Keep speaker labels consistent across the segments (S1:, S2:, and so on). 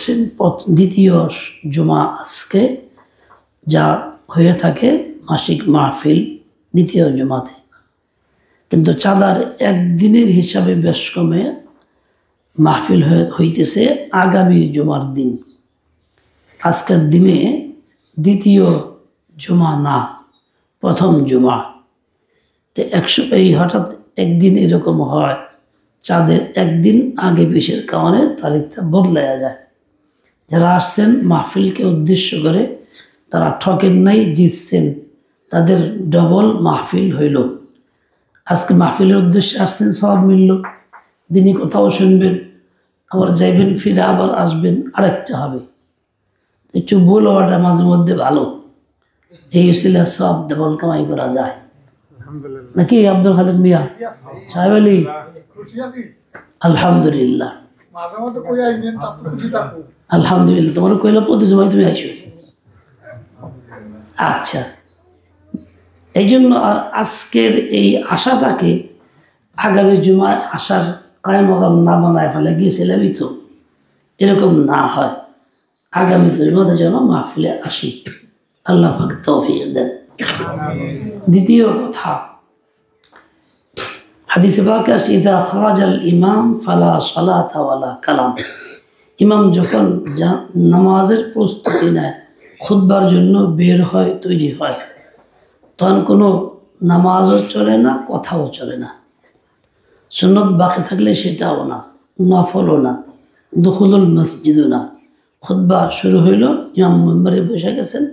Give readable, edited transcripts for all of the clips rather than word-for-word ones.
S1: করছেন দ্বিতীয় জুমা আজকে, যা হয়ে থাকে মাসিক মাহফিল দ্বিতীয় জুমাতে, কিন্তু চাঁদার একদিনের হিসাবে বেশ কমে মাহফিল হইতেছে আগামী জুমার দিন। আজকের দিনে দ্বিতীয় জুমা না, প্রথম জুমা। তো এই হঠাৎ একদিন এরকম হয়, চাঁদের একদিন আগে পিছের কারণে তারিখটা বদলায়া যায়। যারা আসছেন মাহফিলকে উদ্দেশ্য করে, তারা ঠকেন নাই, জিতছেন, তাদের ডবল মাহফিল হইল। আজকে মাহফিলের উদ্দেশ্যে আসছেন, সব মিলল, দিনই কোথাও শুনবেন, আবার যাইবেন, ফিরে আবার আসবেন, আরেকটা হবে। একটু ভুল হওয়াটা মাঝে মধ্যে ভালো, এই ছিল সব ডবল কামাই করা যায় নাকি? আব্দুল খালেক মিয়া সাহেব আলী, আলহামদুলিল্লাহ আলহামদুলিল্লাহ। তোমার কইলা প্রতি সময় তুমি আইসো। আচ্ছা, এই জন্য আর আজকের এই আশাটাকে আগামী জুমায় আসার কায়েম মাকাম না বানায় ফেলে গিয়েছিলামই তো, এরকম না হয়। আগামী জুমাতে যেন মাহফিলে আসি, আল্লাহ পাক তৌফিক দেন। দ্বিতীয় কথা, হাদিসে পাকে আছে, ইদা খারাজাল ইমাম ফালা সালাতা ওয়ালা কালাম। ইমাম যখন নামাজের প্রস্তুতি নেয়, খুতবার জন্য বের হয়, তৈরি হয়, তখন কোনো নামাজও চলে না, কথাও চলে না। সুন্নত বাকি থাকলে সেটাও না, নফলও না, দুখুলুল মসজিদও না। খুতবা শুরু হইল, ইমাম মেম্বারে বসে গেছেন,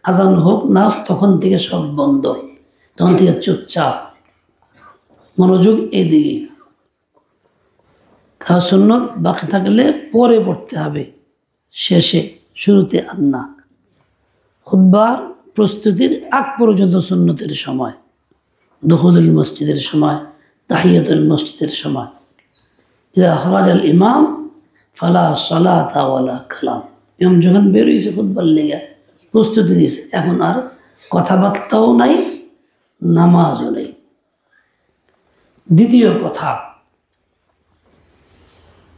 S1: আজান হোক না তখন থেকে সব বন্ধ, তখন থেকে চুপচাপ, মনোযোগ এদিকে। কারণ সুন্নত বাকি থাকলে পরে পড়তে হবে, শেষে, শুরুতে আর না। খুতবার প্রস্তুতির আগ পর্যন্ত সুন্নতের সময়, দুখুলুল মসজিদের সময়, তাহিয়াতুল মসজিদের সময়। ইদা খারাজাল ইমাম ফালা সালাতা ওয়ালা কালাম। ইমাম যখন বের হয়েছে খুতবার লেগে, প্রস্তুতি নিয়েছে, এখন আর কথাবার্তাও নাই, নামাজও নেই। দ্বিতীয় কথা,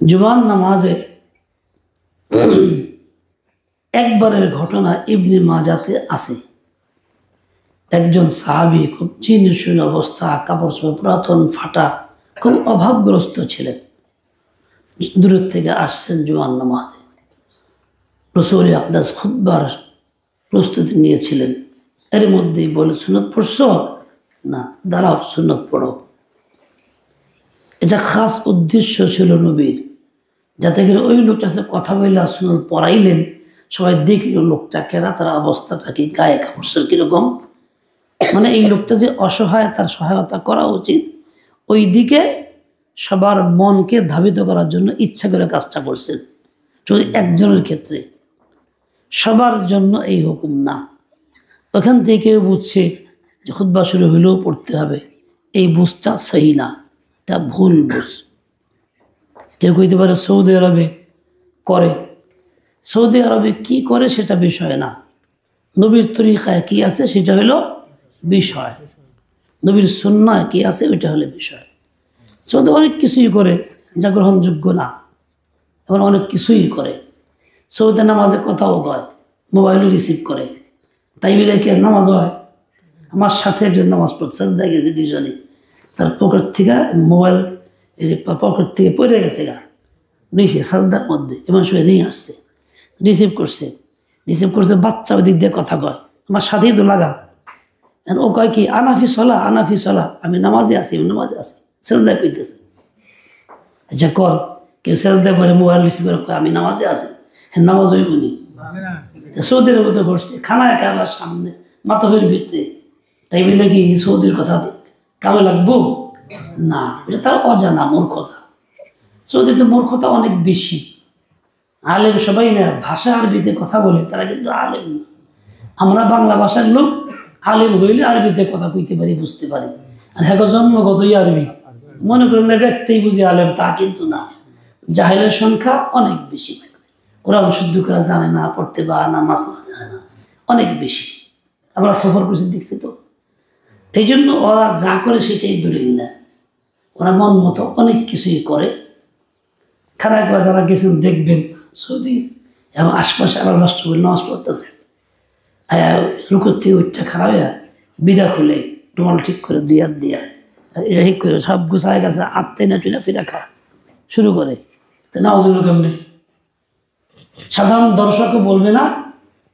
S1: জুমার নামাজে একবারের ঘটনা ইবনে মাজাতে আছে। একজন সাহাবী খুব জীর্ণশীর্ণ অবস্থা, কাপড় চোপড় পুরাতন, ফাটা, খুব অভাবগ্রস্ত ছিলেন। দূরের থেকে আসছেন জুমার নামাজে। রাসূল আকদাস খুতবার প্রস্তুতি নিয়েছিলেন, এর মধ্যেই বলে, সুন্নত পড়ছো না, দাঁড়াও সুন্নত পড়ো। এটা খাস উদ্দেশ্য ছিল নবীর, যাতে করে ওই লোকটা সাথে কথা বললে সুন্নত পড়াইলেন, সবাই দেখল লোকটা কেরা, তার অবস্থাটা কি, গায়ে কাপড় কীরকম, মানে এই লোকটা যে অসহায়, তার সহায়তা করা উচিত, ওই দিকে সবার মনকে ধাবিত করার জন্য ইচ্ছা করে কাজটা করছেন। শুধু একজনের ক্ষেত্রে, সবার জন্য এই হুকুম না। ওখান থেকে কেউ বুঝছে যে খুতবা শুরু হইলেও পড়তে হবে, এই বুঝটা সহি না, তা ভুল বুঝ। কেউ কইতে পারে সৌদি আরবে করে, সৌদি আরবে কি করে সেটা বিষয় না, নবীর তরিকায় কি আছে সেটা হলো বিষয়, নবীর সুন্নায় কি আছে ওইটা হলো বিষয়। সৌদি অনেক কিছুই করে যা গ্রহণযোগ্য না, এবং অনেক কিছুই করে। সৌদি নামাজে কথাও কয়, মোবাইলও রিসিভ করে, তাই বলে কি নামাজ হয়? আমার সাথে একজন নামাজ পড়ছে, দেখা গেছে দুজনে, তার পকেট থেকে মোবাইল, এই যে পকেট থেকে পড়ে গেছে গা নিচে সাজদার মধ্যে, এমন সময় রিং আসছে, রিসিভ করছে, বাচ্চা ওই দিক দিয়ে কথা কয়, আমার সাথেই তো লাগা। ও কয় কি, আনাফি সলা, আমি নামাজে আছি, সেজদায় কইতেছে। আচ্ছা কর, কেউ সেজদায় পরে মোবাইল রিসিভ করে আমি নামাজে আছি, হ্যাঁ নামাজ হইব নি? সৌদির মতো করছে, খানা একা আমার সামনে, মাতফের ভিতরে, তাই বলে কি সৌদির কথা কামে লাগবো না? এটা তার অজানা মূর্খতা। সৌদিতে মূর্খতা অনেক বেশি। আলেম সবাই না, ভাষা আরবিতে কথা বলে, তারা কিন্তু আলেম না। আমরা বাংলা ভাষার লোক, আলেম হইলে আরবিতে কথা কইতে পারি, বুঝতে পারি, আর হ্যাঁ জন্মগতই আরবি, মনে করেন না ব্যক্তিই বুঝি আলেম, তা কিন্তু না। জাহেলের সংখ্যা অনেক বেশি, কোরআন শুদ্ধ করা জানে না, পড়তে বা নামাজ জানে না, অনেক বেশি। আমরা সফর করছি, দেখছি তো। এই জন্য ওরা যা করে সেটাই দলিল না, ওরা মন মতো অনেক কিছুই করে। খারাপ যারা গেছেন দেখবেন সৌদি এবং আশপাশে আরো রাষ্ট্রপতি নামাজ পড়তেছে, রুকুর থেকে উঠতে খারাপ হইয়া বিড়া খুলে রুমাল ঠিক করে দিয়া এটা ঠিক করে সব গুছায় গেছে আটটাই না চুনা ফিরা খাওয়া শুরু করে। তো নামাজ হইল কেমনি? সাধারণ দর্শকও বলবে না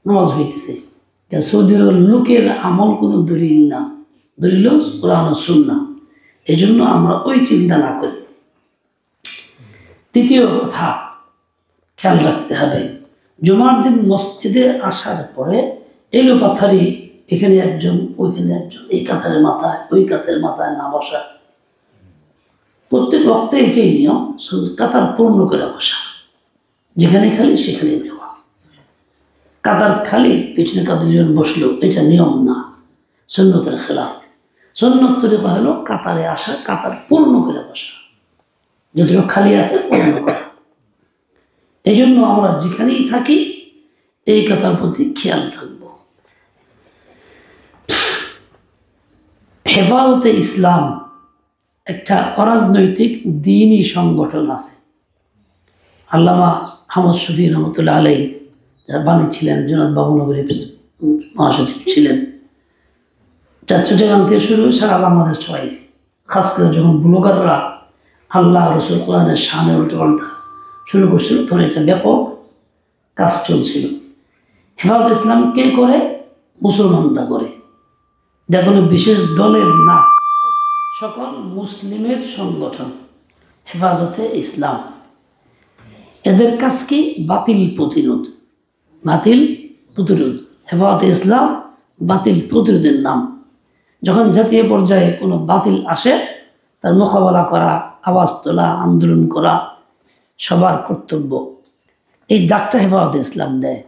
S1: নামাজ হইতেছে। সৌদির লোকের আমল কোনো দলিল না, দলিল কোরআন ও সুন্নাহ। এই জন্য আমরা ওই চিন্তা না করি। তৃতীয় কথা খেয়াল রাখতে হবে, জুমার দিন মসজিদে আসার পরে এলোপাথারি এখানে একজন ওইখানে একজন, এই কাতারের মাথায় ওই কাতারের মাথায় না বসা। প্রত্যেক বক্তে এটাই নিয়ম, কাতার পূর্ণ করে বসা, যেখানে খালি সেখানে যাওয়া। কাতার খালি পিছনে কাতার জন বসলো, এটা নিয়ম না, সুন্নতের খেলাফ। সুন্নত তরিকা হলো কাতারে আসা, কাতার পূর্ণ করে বসা, যদিও খালি আছে পূর্ণ করা। এই জন্য আমরা যেখানেই থাকি এই কথার প্রতি খেয়াল রাখব। হেফাজতে ইসলাম একটা অরাজনৈতিক দ্বীনি সংগঠন আছে। আল্লামা আহমদ শফি রহমতুল্লাহ আলাই যার বাণী ছিলেন, জনাব বাবুনগরী মহাসচিব ছিলেন, চট্টগ্রাম থেকে শুরু হয়ে সারা বাংলাদেশ ছড়াইছে। খাস করে যখন ব্লগাররা আল্লাহ রসুল কোরআনের সামনে উল্টোপাল্টা শুরু করছিল তখন এটা ব্যাপক কাজ চলছিল। হেফাজত ইসলাম কে করে? মুসলমানরা করে। এটা কোনো বিশেষ দলের না, সকল মুসলিমের সংগঠন হেফাজতে ইসলাম। এদের কাজ কি? বাতিল প্রতিরোধ। বাতিল প্রতিরোধ, হেফাজতে ইসলাম বাতিল প্রতিরোধের নাম। যখন জাতীয় পর্যায়ে কোনো বাতিল আসে তার মোকাবেলা করা, আওয়াজ তোলা, আন্দোলন করা সবার কর্তব্য। এই ডাকটা হেফাজতে ইসলাম দেয়।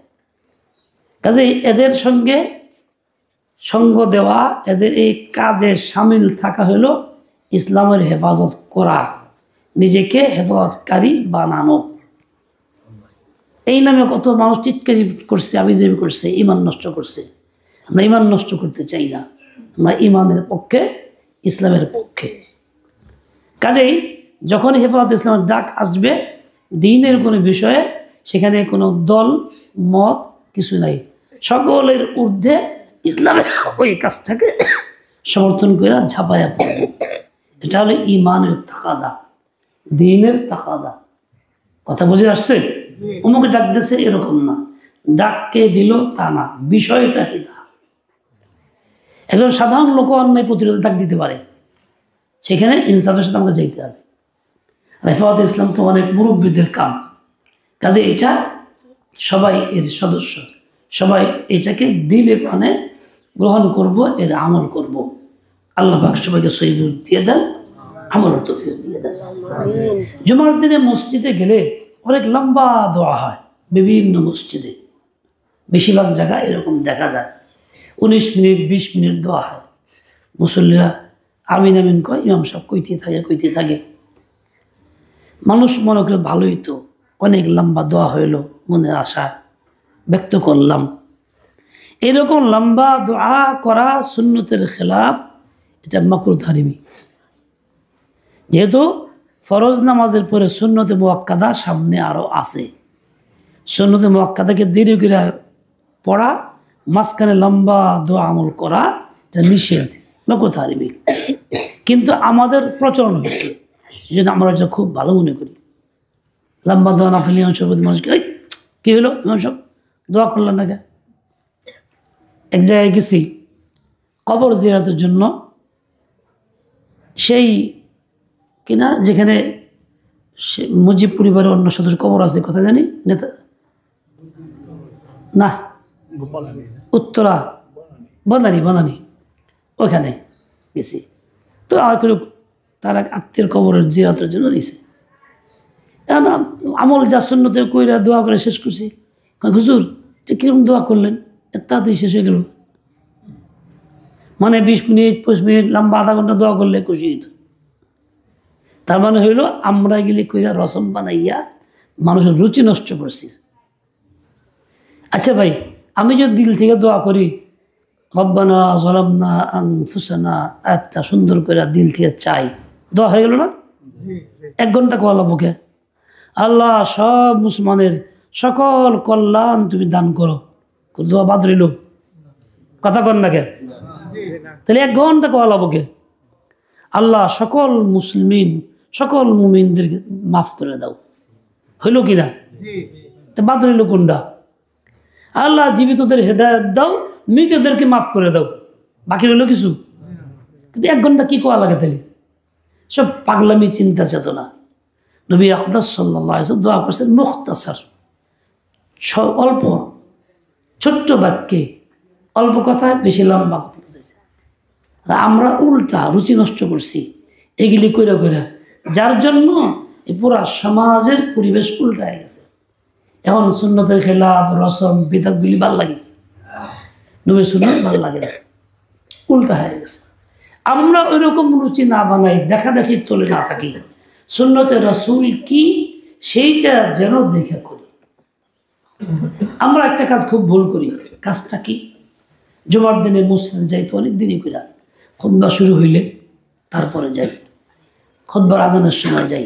S1: কাজেই এদের সঙ্গে সঙ্গ দেওয়া, এদের এই কাজে সামিল থাকা হলো ইসলামের হেফাজত করা, নিজেকে হেফাজতকারী বানানো। এই নামে কত মানুষ চিৎকারি করছে, আবিজাবি করছে, ইমান নষ্ট করছে। আমরা ইমান নষ্ট করতে চাই না, আমরা ইমানের পক্ষে, ইসলামের পক্ষে। কাজেই যখন হেফাজত ইসলামের ডাক আসবে দ্বীনের কোনো বিষয়ে, সেখানে কোনো দল মত কিছু নাই, সকলের ঊর্ধ্বে ইসলামের ওই কাজটাকে সমর্থন করে ঝাঁপাইয়া পড়বে। এটা হলো ইমানের তাকাজা, দ্বীনের তাকাজা। কথা বুঝে আসছে? অমুকে ডাক দিয়েছে এরকম না, ডাককে দিল তা না, বিষয়টা কি তা। একজন সাধারণ লোক অন্যায় প্রতিরোধে ডাক দিতে পারে, সেখানে ইনসাফের সাথে আমাকে যেতে হবে। হেফাজতে ইসলাম তো অনেক মুরব্বীদের কাজ, কাজে এটা সবাই এর সদস্য, সবাই এটাকে দিলে প্রাণে গ্রহণ করব, এর আমল করব। আল্লাহ পাক সবাইকে সহিহ দিয়ে দেন, আমলের তৌফিক দিয়ে দেন। জুমার দিনে মসজিদে গেলে অনেক লম্বা দোয়া হয় বিভিন্ন মসজিদে, বেশিরভাগ জায়গায় এরকম দেখা যায় 19 মিনিট 20 মিনিট দোয়া হয়। মুসল্লিরা আমিন আমিন কয়, ইমাম সাহেব কইতে থাকে। মানুষ মনে করে ভালোই তো, অনেক লম্বা দোয়া হইল, মনের আশা ব্যক্ত করলাম। এরকম লম্বা দোয়া করা সুন্নতের খেলাফ, এটা মাকরুহ তাহরিমি। যেহেতু ফরজ নামাজের পরে সুন্নতে মুআক্কাদা সামনে আরও আছে, সুন্নতে মুআক্কাদাকে দেরি করে পড়া, মাঝখানে লম্বা দোয়া আমল করা এটা নিষেধ, মাকরুহ তাহরিমি। কিন্তু আমাদের প্রচলন হয়েছে, এই জন্য আমরা এটা খুব ভালো মনে করি। লম্বা দোয়া না ফেলে ইমাম সাহেব মানুষকে, ওই কী হলো ইমাম সাহেব দোয়া করলেন না কে? এক জায়গায় গেছি কবর জিয়ারতের জন্য, সেই কিনা যেখানে মুজিব পরিবারের অন্য সদস্য কবর আছে, কথা জানি নেতা না, উত্তরা বনানি ওখানে গেছি। তো তার এক আত্মীয়ের কবরের জিয়ারতের জন্য নিয়েছে। এখন আমল যা সুন্নতে কইরা দোয়া করে শেষ করছি। হুজুর যে কীরকম দোয়া করলেন, এত তাড়াতাড়ি শেষ হয়ে গেল? মানে 20 মিনিট 25 মিনিট লম্বা আধা ঘন্টা দোয়া করলে খুশি হইত। তার মানে হইল আমরা গেলে কইরা রসম বানাইয়া মানুষের রুচি নষ্ট করছি। আচ্ছা ভাই, আমি যদি দিল থেকে দোয়া করি, রব্বানা যালামনা আনফুসানা, একটা সুন্দর করে দিল থেকে চাই, দোয়া হয়ে গেল না? 1 ঘন্টা কোয়ালা বুকে আল্লাহ সব মুসলমানের সকল কল্যাণ তুমি দান করো। দোয়া বাদ রইল, কথা কন না কে? তাহলে 1 ঘন্টা কোয়া লাবকে আল্লাহ সকল মুসলিমিন সকল মুমিনদেরকে মাফ করে দাও, হইল কি না? তা বাদ রইল কোনটা? আল্লাহ জীবিতদের হেদায়েত দাও, মৃতদেরকে মাফ করে দাও, বাকি রইল কিছু? কিন্তু 1 ঘন্টা কি কোয়া লাগে তাহলে? সব পাগলামি চিন্তা চেতনা। নবী আকদাস সাল্লাল্লাহু আলাইহি ওয়াসাল্লাম দোয়া করছেন মুখতাসার, অল্প ছোট্ট বাক্যে অল্প কথায় বেশি লম্বা কথা বুঝেছে। আর আমরা উল্টা রুচি নষ্ট করছি এগুলি কইরা কইরা, যার জন্য এই পুরা সমাজের পরিবেশ উল্টা হয়ে গেছে। এখন সুন্নতের খেলাফ রসম বিদাতগুলি ভাল লাগে, নবী সুন্নত ভাল লাগে না, উল্টা হয়ে গেছে। আমরা ওই রকম রুচি না বানাই, দেখা দেখি তোলে না থাকি, সুন্নতে রাসূল কি সেইটা যেন দেখে করি। আমরা একটা কাজ খুব ভুল করি, কাজটা কি? জুমার দিনে মসজিদে যাইতে অনেক দেরি করে, খুতবা শুরু হইলে তারপরে যাই, খুতবার আজানের সময় যাই।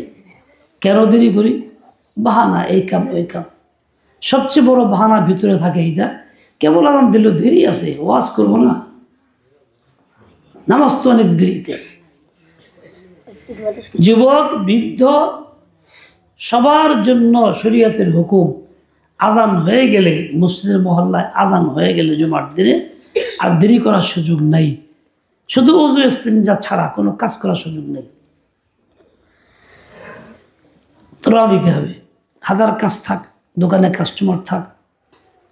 S1: কেন দেরি করি? বাহানা, এই কাম ওই কাম। সবচেয়ে বড় বাহানা ভিতরে থাকে এইটা, কেবল আজান দিল দেরি আছে, ওয়াজ করবো না, নামাজ তো অনেক দেরিতে। যুবক বৃদ্ধ সবার জন্য শরীয়তের হুকুম, আজান হয়ে গেলে মসজিদের মহল্লায় আজান হয়ে গেলে জুমার দিনে আর দেরি করার সুযোগ নাই। শুধু ওযু ইস্তিনজা ছাড়া কোনো কাজ করার সুযোগ নেই, তোরা দিতে হবে। হাজার কাজ থাক, দোকানে কাস্টমার থাক,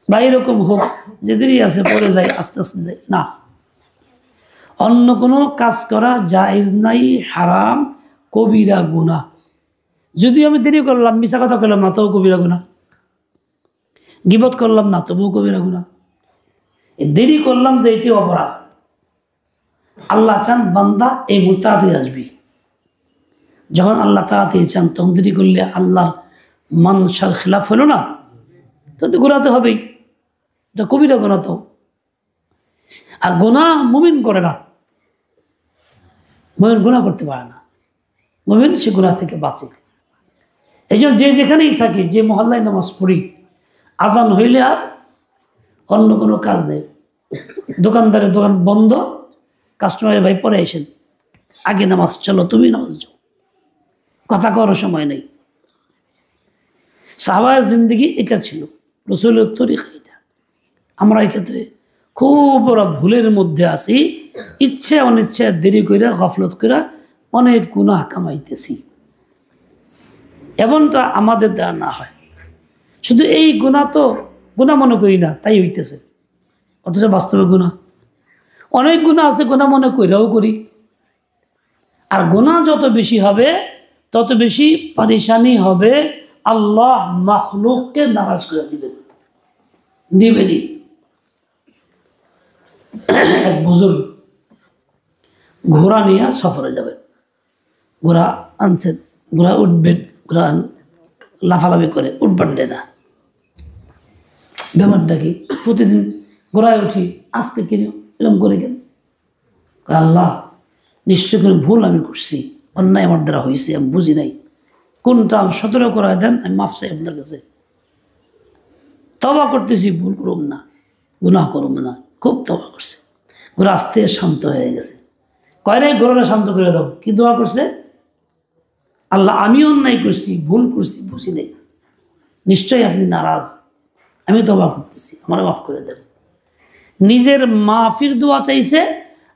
S1: বা এরকম হোক যে দেরি আছে পরে যাই, আস্তে আস্তে যাই, না। অন্য কোনো কাজ করা জায়েজ নাই, হারাম, কবিরা গুনাহ। যদিও আমি দেরি করলাম, মিছা কথা করলাম না, তবু কবিরা গুনাহ। গীবত করলাম না, তবুও কবিরা গুনাহ। দেরি করলাম যে এটি অপরাধ। আল্লাহ চান বান্দা এই মুহূর্তে তাড়াতাড়ি আসবি। যখন আল্লাহ তাড়াতাড়ি চান তখন দেরি করলে আল্লাহর মানসার খেলাফ হলো না, তো গুনাহতে হবেই, এটা কবিরা গুনাহ। তো আর গুনাহ মুমিন করে না, মুমিন গুনাহ করতে পারে না, মুমিন সে গুনাহ থেকে বাঁচে। এই জন্য যে যেখানেই থাকি, যে মহল্লায় নামাজ পড়ি, আজান হইলে আর অন্য কোনো কাজ নেই। দোকানদারের দোকান বন্ধ, কাস্টমারের ভাই পরে এসেন, আগে নামাজ, চলো তুমি নামাজ যাও, কথা করার সময় নেই। সাহাবায়ের জিন্দেগি এটা ছিল, রাসূলের তরিকা এটা। আমরা এই ক্ষেত্রে খুব বড় ভুলের মধ্যে আছি, ইচ্ছে অনিচ্ছে দেরি করে গফলত করে অনেক গুনাহ কামাইতেছি। এমনটা আমাদের দ্বারা না হয়। শুধু এই গুনাহ তো গুনাহ মনে করি না তাই হইতেছে, অথচ বাস্তবে গুনাহ অনেক গুনাহ আছে, গুনাহ মনে কইরাও করি। আর গুনাহ যত বেশি হবে তত বেশি পরেশানি হবে, আল্লাহ মাখলুককে নারাজ করে দিবেনই। এক বুজুর্গ ঘোড়া নিয়ে সফরে যাবেন, ঘোড়া আনছেন, ঘোড়া উঠবেন, ঘোড়া লাফালাফি করে, উঠবার দেয় না। ব্যাপারটা কি? প্রতিদিন ঘোড়ায় উঠি, আজকে কিনে এরকম করে কেন? আল্লাহ নিশ্চয় করে ভুল আমি করছি, অন্যায় আমার দ্বারা হয়েছে, আমি বুঝি নাই, কোনটা আমি সতর্ক করায় দেন, আমি মাফ চাই আপনার কাছে, তওবা করতেছি, ভুল করুম না, গুনাহ করুম না। খুব তওবা করছে, ঘোড়া আস্তে শান্ত হয়ে গেছে। কয় রে ঘোড়াটা শান্ত করে দাও, কি দোয়া করছে? আল্লাহ আমি অন্যায় করছি, ভুল করছি, বুঝি নাই, নিশ্চয়ই আপনি নারাজ, আমি তওবা করতেছি, আমার মাফ করে দেন। নিজের মাফির দোয়া চাইছে,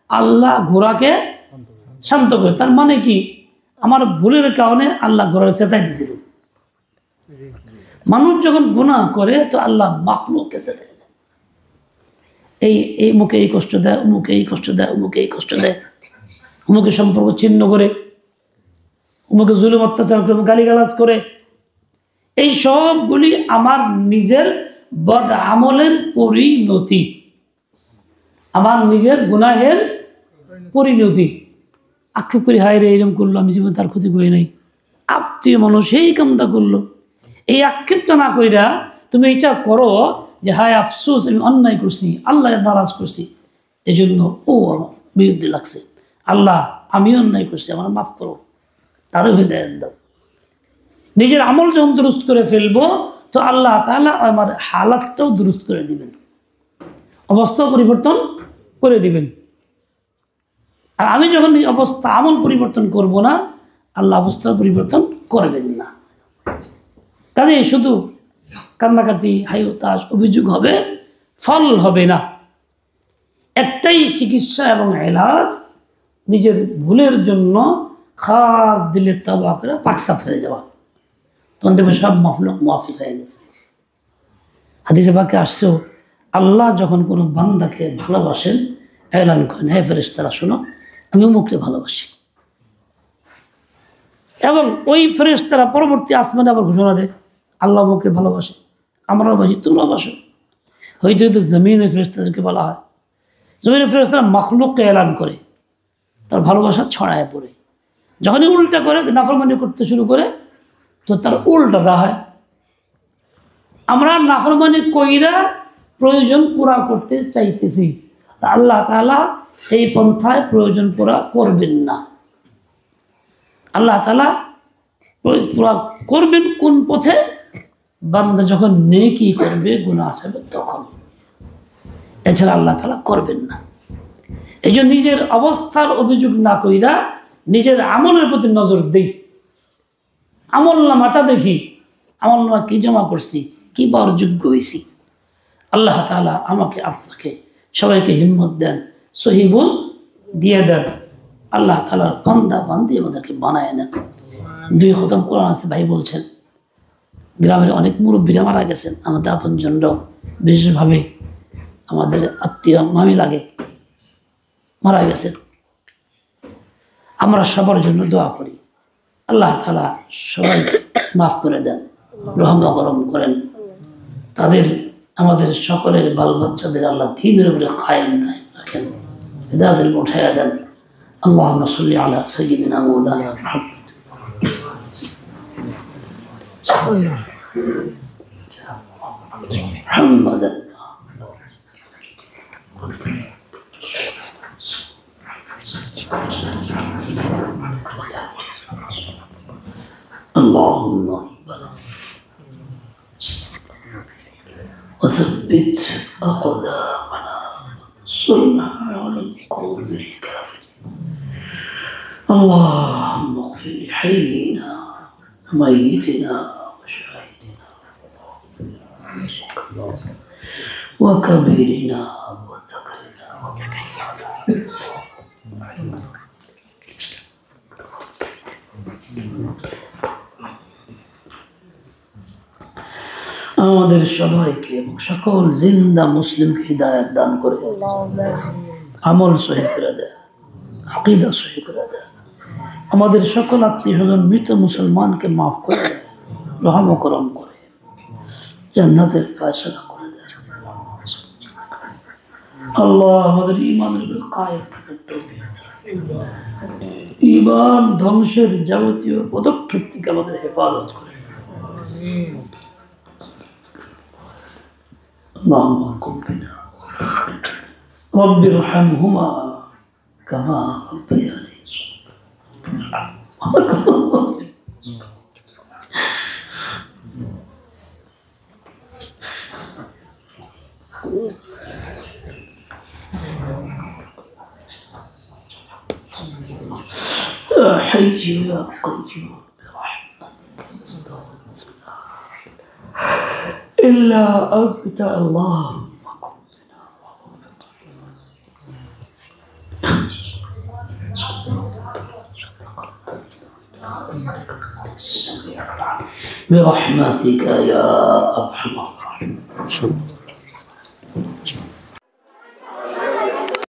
S1: আল্লাহ ঘোড়াকে শান্ত করে। তার মানে কি? আমার ভুলের কারণে আল্লাহ ঘোড়ার চেতাই দিয়েছিল। মানুষ যখন গুনাহ করে তো আল্লাহ মাখলুককে চেতাই দেয়, এই মুখে এই কষ্ট দেয়, মুখে এই কষ্ট দেয়, মুখে এই কষ্ট দেয়, মুখে সম্পর্ক ছিন্ন করে, মুখে জুলুম অত্যাচার করে, গালিগালাজ করে। এই সবগুলি আমার নিজের বদ আমলের পরিণতি, আমার নিজের গুনাহের পরিণতি। আক্ষেপ করি, হায় রে এরকম করলো, আমি জীবনে তার ক্ষতি করি নাই, আত্মীয় মানুষ এই কামটা করলো। এই আক্ষেপটা না কইরা তুমি এটা করো যে হায় আফসোস, আমি অন্যায় করছি, আল্লাহ নারাজ করছি, এই জন্য ও আমার বিরুদ্ধে লাগছে, আল্লাহ আমি অন্যায় করছি, আমার মাফ করো, তারও হৃদয় দাও। নিজের আমল যখন দুরুস্ত করে ফেলবো তো আল্লাহ তাআলা আমার হালাতটাও দুরুস্ত করে দিবেন, অবস্থা পরিবর্তন করে দিবেন। আর আমি যখন এই অবস্থা আমল পরিবর্তন করব না, আল্লাহ অবস্থা পরিবর্তন করবেন না। কাজে শুধু কান্নাকাটি হাইতাস অভিযোগ হবে, ফল হবে না। একটাই চিকিৎসা এবং এলাজ, নিজের ভুলের জন্য খাস দিলে তওবা করে পাকসাফ হয়ে যাওয়া, তখন দেখবে সব মাফিক হয়ে গেছে। হাদিসে পাকে আসছেও, আল্লাহ যখন কোনো বান্দাকে ভালোবাসেন এলান করেন, হে ফেরেশতারা শোনো, আমি অমুককে ভালোবাসি। এবং ওই ফেরেশতারা পরবর্তী আসমানে আবার ঘোষণা দেয়, আল্লাহ অমুককে ভালোবাসে, আমরাও বাসি, তোমরা বাসো। হয়তো হয়তো জমিনের ফেরেশতাদেরকে বলা হয়, জমিনের ফেরেশতারা মখলুককে এলান করে, তার ভালোবাসা ছড়ায় পড়ে। যখনই উল্টা করে, নাফরমানি করতে শুরু করে, তো তার উল্টাটা হয়। আমরা নাফরমানি কইরা প্রয়োজন পুরা করতে চাইতেছি, আল্লাহ তাআলা এই পন্থায় প্রয়োজন পুরা করবেন না। আল্লাহ তাআলা পুরা করবেন কোন পথে? বান্দা যখন নেকি করবে, গুনাহ আসবে তখন, এছাড়া আল্লাহ তাআলা করবেন না। এই জন্য নিজের অবস্থার অভিযোগ না কইরা নিজের আমলের প্রতি নজর দেই, আমল নামাটা দেখি, আমল নামা কি জমা করছি, কি পাওয়ার যোগ্য হয়েছি। আল্লাহ তাআলা আমাকে আপনাকে সবাইকে হিম্মত দেন, সহি বুঝ দিয়ে দেন। আল্লাহ তাআলার বান্দা বান্দি আমাদেরকে বানায় নেন। 2 খতম কোরআন আছে ভাই বলছেন, গ্রামের অনেক মুরব্বীরা মারা গেছেন, আমাদের আপনজনরাও, বিশেষভাবে আমাদের আত্মীয় মামি লাগে মারা গেছেন। আমরা সবার জন্য দোয়া করি, আল্লাহ তাআলা সবাই মাফ করে দেন, রহম করম করেন। তাদের আমাদের সকলের বাল বাচ্চাদের আল্লাহ দ্বীনের উপরে কায়েম রাখেন, হিদায়াতের উঠাইয়া দেন। আল্লাহুম্মা সাল্লি আলা সাইয়্যিদিনা মাওলানা মুহাম্মদ। اللهم وثبت أقدامنا وانصرنا على القوم الكافرين. اللهم اغفر لحينا وميتنا وشاهدنا وكبيرنا وذكرنا. আমাদের সবাইকে এবং সকল জিন্দা মুসলিমকে হিদায়াত দান করে, আমল সহি করে দেয়, আকীদা সহি করে দেয়। আমাদের সকল আত্মীয় স্বজন মৃত মুসলমানকে মাফ করে দেয়, রহম করম করে জান্নাতের ফয়সালা করে দেয়। আল্লাহ আমাদের ঈমানের উপর কায়েম থাকার তৌফিক দেন। ঈমান ধ্বংসের যাবতীয় পদক্ষেপ থেকে আমাদের হেফাজত করে। اللهم قم بنا رب ارحمهما كما ربياني صغيرا. يا حي يا قيوم برحمتك نستغيث إلا أنت اللهم قم بنا برحمتك يا أرحم الراحمين.